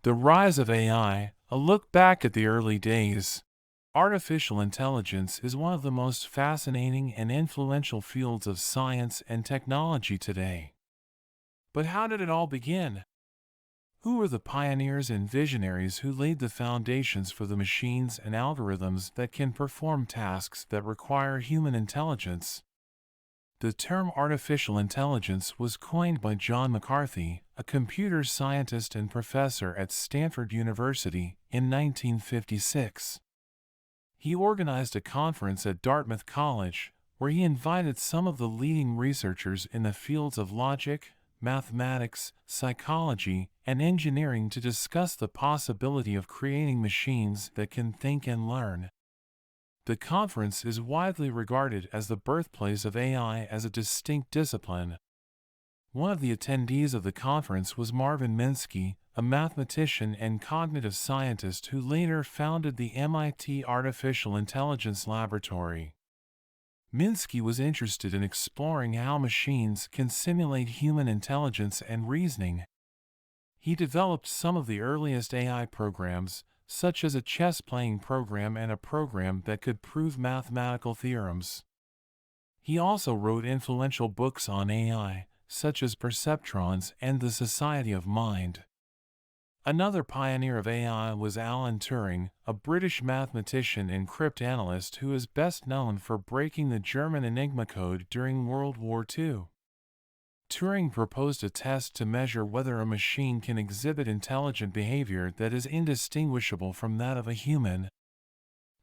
The rise of AI, a look back at the early days. Artificial intelligence is one of the most fascinating and influential fields of science and technology today. But how did it all begin? Who were the pioneers and visionaries who laid the foundations for the machines and algorithms that can perform tasks that require human intelligence? The term artificial intelligence was coined by John McCarthy, a computer scientist and professor at Stanford University, in 1956. He organized a conference at Dartmouth College, where he invited some of the leading researchers in the fields of logic, mathematics, psychology, and engineering to discuss the possibility of creating machines that can think and learn. The conference is widely regarded as the birthplace of AI as a distinct discipline. One of the attendees of the conference was Marvin Minsky, a mathematician and cognitive scientist who later founded the MIT Artificial Intelligence Laboratory. Minsky was interested in exploring how machines can simulate human intelligence and reasoning. He developed some of the earliest AI programs, such as a chess-playing program and a program that could prove mathematical theorems. He also wrote influential books on AI, such as Perceptrons and The Society of Mind. Another pioneer of AI was Alan Turing, a British mathematician and cryptanalyst who is best known for breaking the German Enigma code during World War II. Turing proposed a test to measure whether a machine can exhibit intelligent behavior that is indistinguishable from that of a human.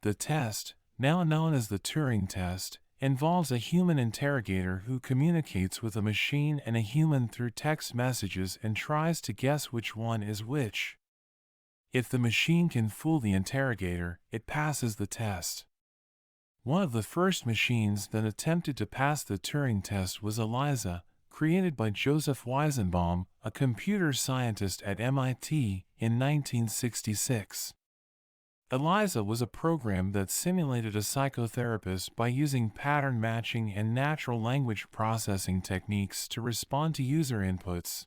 The test, now known as the Turing test, involves a human interrogator who communicates with a machine and a human through text messages and tries to guess which one is which. If the machine can fool the interrogator, it passes the test. One of the first machines that attempted to pass the Turing test was ELIZA, created by Joseph Weizenbaum, a computer scientist at MIT, in 1966. ELIZA was a program that simulated a psychotherapist by using pattern matching and natural language processing techniques to respond to user inputs.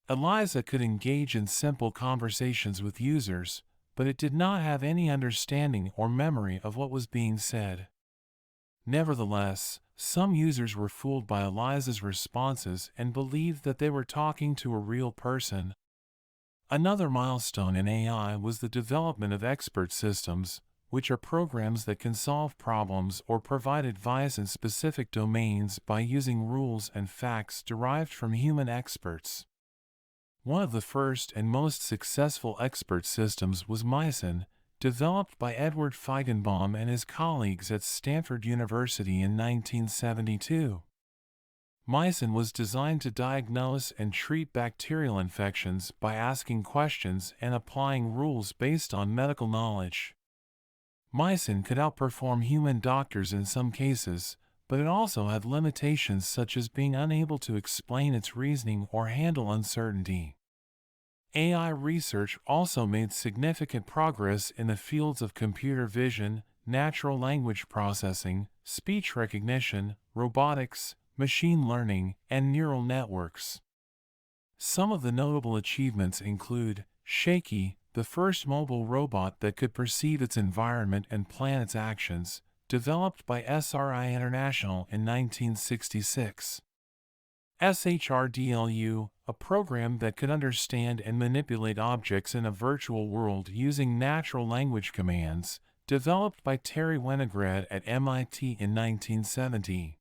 ELIZA could engage in simple conversations with users, but it did not have any understanding or memory of what was being said. Nevertheless, some users were fooled by ELIZA's responses and believed that they were talking to a real person. Another milestone in AI was the development of expert systems, which are programs that can solve problems or provide advice in specific domains by using rules and facts derived from human experts. One of the first and most successful expert systems was Mycin, developed by Edward Feigenbaum and his colleagues at Stanford University in 1972. Mycin was designed to diagnose and treat bacterial infections by asking questions and applying rules based on medical knowledge. Mycin could outperform human doctors in some cases, but it also had limitations such as being unable to explain its reasoning or handle uncertainty. AI research also made significant progress in the fields of computer vision, natural language processing, speech recognition, robotics, machine learning, and neural networks. Some of the notable achievements include Shaky, the first mobile robot that could perceive its environment and plan its actions, developed by SRI International in 1966. SHRDLU, a program that could understand and manipulate objects in a virtual world using natural language commands, developed by Terry Winograd at MIT in 1970.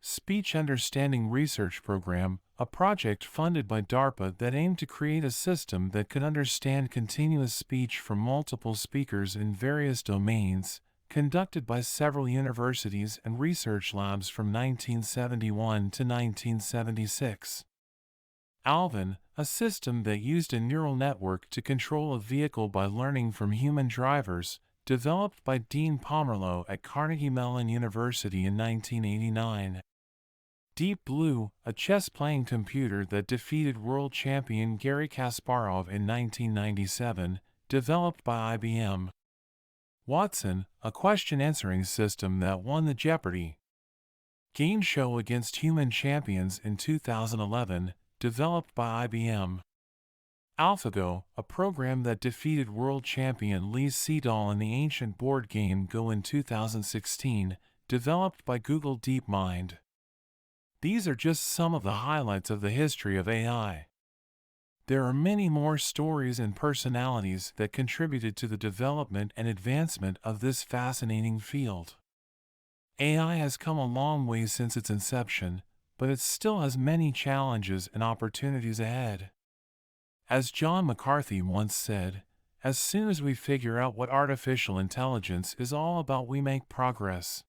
Speech Understanding Research Program, a project funded by DARPA that aimed to create a system that could understand continuous speech from multiple speakers in various domains, conducted by several universities and research labs from 1971 to 1976. Alvin, a system that used a neural network to control a vehicle by learning from human drivers, developed by Dean Pomerleau at Carnegie Mellon University in 1989. Deep Blue, a chess-playing computer that defeated world champion Garry Kasparov in 1997, developed by IBM. Watson, a question-answering system that won the Jeopardy! Game show against human champions in 2011, developed by IBM. AlphaGo, a program that defeated world champion Lee Sedall in the ancient board game Go in 2016, developed by Google DeepMind. These are just some of the highlights of the history of AI. There are many more stories and personalities that contributed to the development and advancement of this fascinating field. AI has come a long way since its inception, but it still has many challenges and opportunities ahead. As John McCarthy once said, as soon as we figure out what artificial intelligence is all about, we make progress.